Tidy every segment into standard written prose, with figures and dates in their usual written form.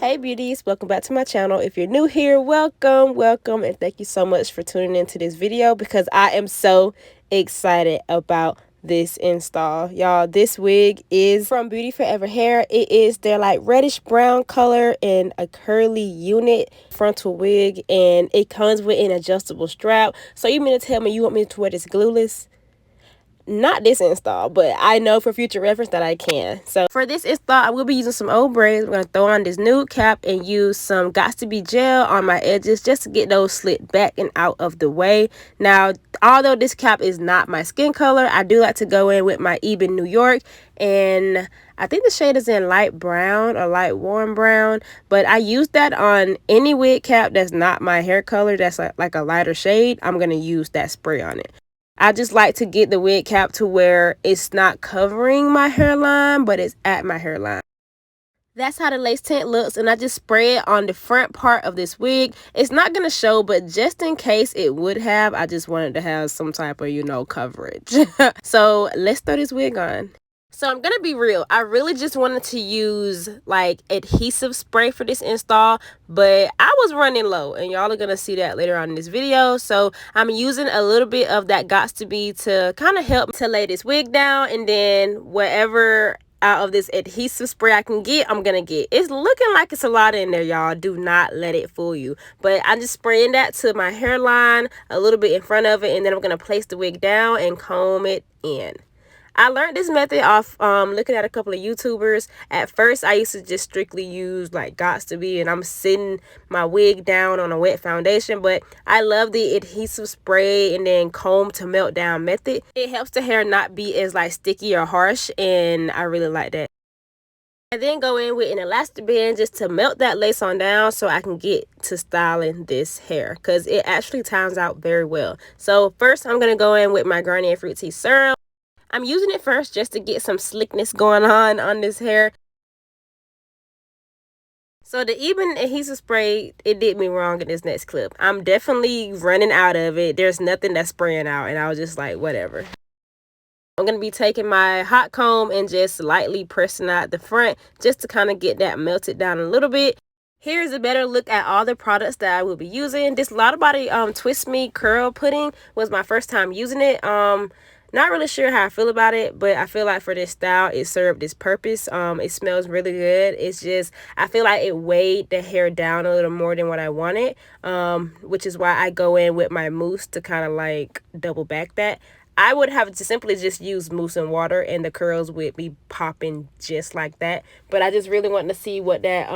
Hey beauties, welcome back to my channel. If you're new here, welcome, and thank you so much for tuning into this video because I am so excited about this install. Y'all, this wig is from Beauty Forever Hair. It is their like reddish brown color and a curly unit frontal wig, and it comes with an adjustable strap. So you mean to tell me you want me to wear this glueless? Not this install, but I know for future reference that I can. So for this install, I will be using some old braids. I'm going to throw on this nude cap and use some got2b gel on my edges just to get those slit back and out of the way. Now, although this cap is not my skin color, I do like to go in with my Ebin New York, and I think the shade is in light brown or light warm brown, but I use that on any wig cap that's not my hair color, that's like a lighter shade. I'm going to use that spray on it. I just like to get the wig cap to where it's not covering my hairline, but it's at my hairline. That's how the lace tint looks, and I just spray it on the front part of this wig. It's not going to show, but just in case it would have, I just wanted to have some type of, coverage. So let's throw this wig on. So I'm gonna be real, I really just wanted to use like adhesive spray for this install, but I was running low, and y'all are gonna see that later on in this video. So I'm using a little bit of that got2b to kind of help to lay this wig down, and then whatever out of this adhesive spray I can get, I'm gonna get. It's looking like it's a lot in there, y'all. Do not let it fool you. But I'm just spraying that to my hairline, a little bit in front of it, and then I'm gonna place the wig down and comb it in. I learned this method off looking at a couple of YouTubers. At first, I used to just strictly use like got2b, and I'm sitting my wig down on a wet foundation. But I love the adhesive spray and then comb to melt down method. It helps the hair not be as like sticky or harsh, and I really like that. I then go in with an elastic band just to melt that lace on down so I can get to styling this hair, because it actually times out very well. So first, I'm going to go in with my Garnier Fruit Tea Serum. I'm using it first just to get some slickness going on this hair. So the Ebin adhesive spray, it did me wrong in this next clip. I'm definitely running out of it. There's nothing that's spraying out, and I was just like, whatever. I'm going to be taking my hot comb and just lightly pressing out the front just to kind of get that melted down a little bit. Here's a better look at all the products that I will be using. This Lotta Body Twist Me Curl Pudding was my first time using it. Not really sure how I feel about it, but I feel like for this style, it served its purpose. It smells really good. It's just, I feel like it weighed the hair down a little more than what I wanted, which is why I go in with my mousse to kind of like double back that. I would have to simply just use mousse and water, and the curls would be popping just like that. But I just really wanted to see what that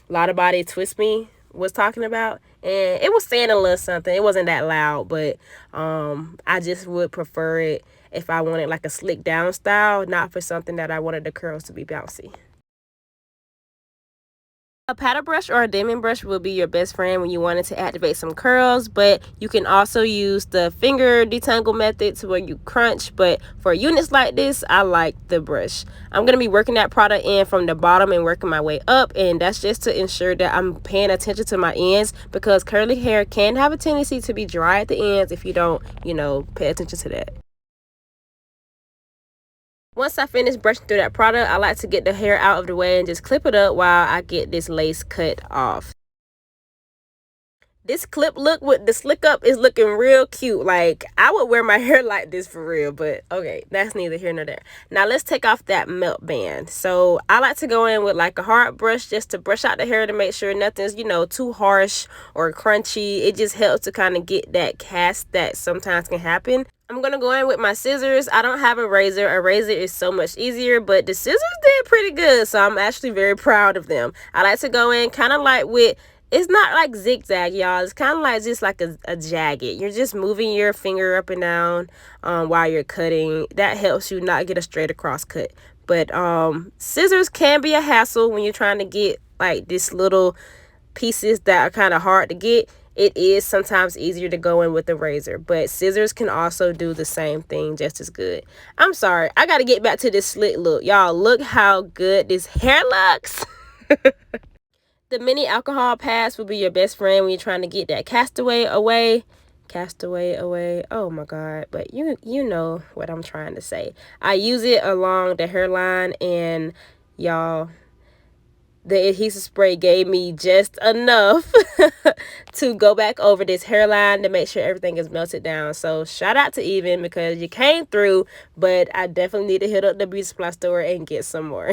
Lotta Body Twist Me was talking about, and it was saying a little something. It wasn't that loud, but I just would prefer it if I wanted like a slick down style, not for something that I wanted the curls to be bouncy. A paddle brush or a diamond brush will be your best friend when you wanted to activate some curls, but you can also use the finger detangle method to where you crunch. But for units like this, I like the brush. I'm going to be working that product in from the bottom and working my way up, and that's just to ensure that I'm paying attention to my ends, because curly hair can have a tendency to be dry at the ends if you don't, pay attention to that. Once I finish brushing through that product, I like to get the hair out of the way and just clip it up while I get this lace cut off. This clip look with the slick up is looking real cute. Like, I would wear my hair like this for real, but okay, that's neither here nor there. Now let's take off that melt band. So I like to go in with like a hard brush just to brush out the hair to make sure nothing's, too harsh or crunchy. It just helps to kind of get that cast that sometimes can happen. I'm going to go in with my scissors. I don't have a razor. A razor is so much easier, but the scissors did pretty good, so I'm actually very proud of them. I like to go in kind of like with, it's not like zigzag, y'all. It's kind of like just like a jagged. You're just moving your finger up and down while you're cutting. That helps you not get a straight across cut. But scissors can be a hassle when you're trying to get like these little pieces that are kind of hard to get. It is sometimes easier to go in with a razor, but scissors can also do the same thing just as good. I'm sorry, I got to get back to this slick look. Y'all, look how good this hair looks. The mini alcohol pads will be your best friend when you're trying to get that castaway away. Castaway away. Oh my God, but you know what I'm trying to say. I use it along the hairline, and y'all, the adhesive spray gave me just enough to go back over this hairline to make sure everything is melted down. So shout out to Even, because you came through, but I definitely need to hit up the beauty supply store and get some more.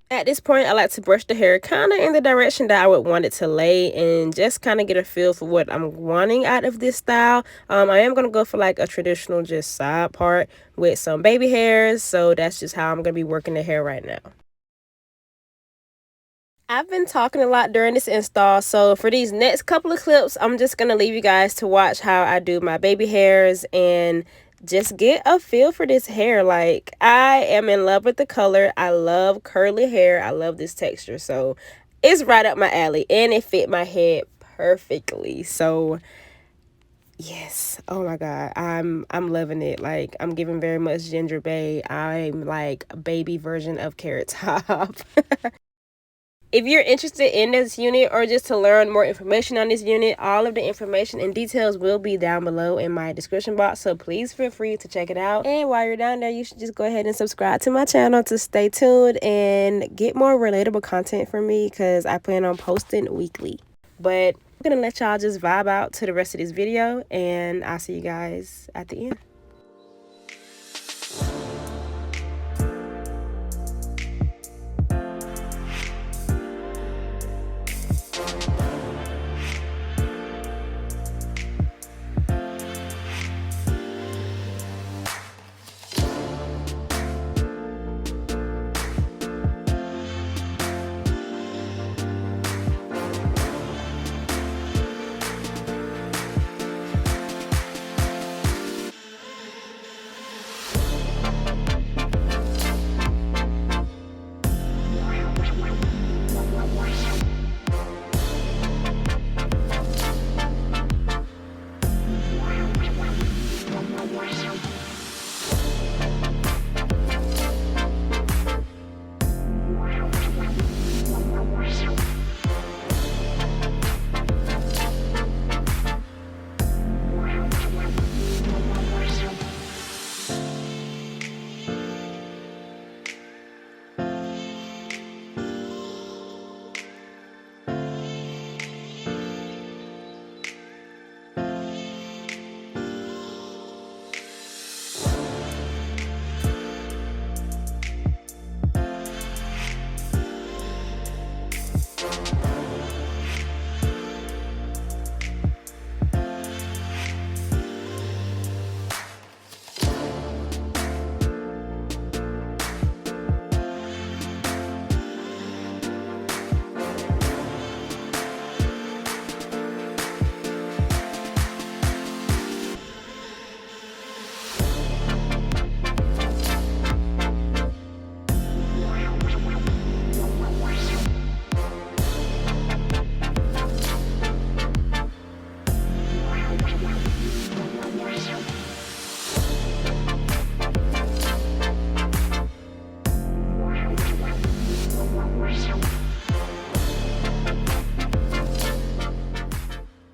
At this point, I like to brush the hair kind of in the direction that I would want it to lay, and just kind of get a feel for what I'm wanting out of this style. I am going to go for like a traditional just side part with some baby hairs, so that's just how I'm going to be working the hair right now. I've been talking a lot during this install, so for these next couple of clips, I'm just going to leave you guys to watch how I do my baby hairs and just get a feel for this hair. Like, I am in love with the color. I love curly hair. I love this texture, so it's right up my alley, and it fit my head perfectly. So yes, oh my god, I'm loving it. Like, I'm giving very much Ginger Bay. I'm like a baby version of Carrot Top. If you're interested in this unit, or just to learn more information on this unit, all of the information and details will be down below in my description box, so please feel free to check it out. And while you're down there, you should just go ahead and subscribe to my channel to stay tuned and get more relatable content from me, because I plan on posting weekly. But I'm gonna let y'all just vibe out to the rest of this video, and I'll see you guys at the end.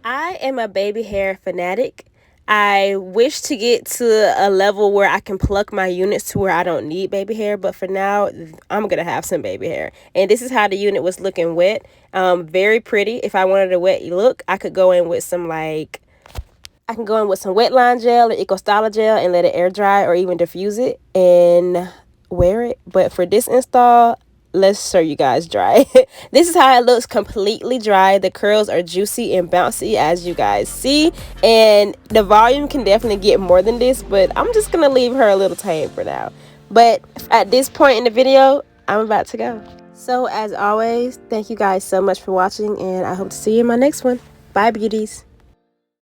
I am a baby hair fanatic. I wish to get to a level where I can pluck my units to where I don't need baby hair, but for now, I'm going to have some baby hair. And this is how the unit was looking wet. Very pretty. If I wanted a wet look, I could go in with some like, I can go in with some wet line gel or Eco Styler gel and let it air dry, or even diffuse it and wear it. But for this install, let's show you guys dry. This is how it looks completely dry. The curls are juicy and bouncy, as you guys see, and the volume can definitely get more than this, but I'm just gonna leave her a little tame for now. But at this point in the video, I'm about to go. So as always, thank you guys so much for watching, and I hope to see you in my next one. Bye, beauties.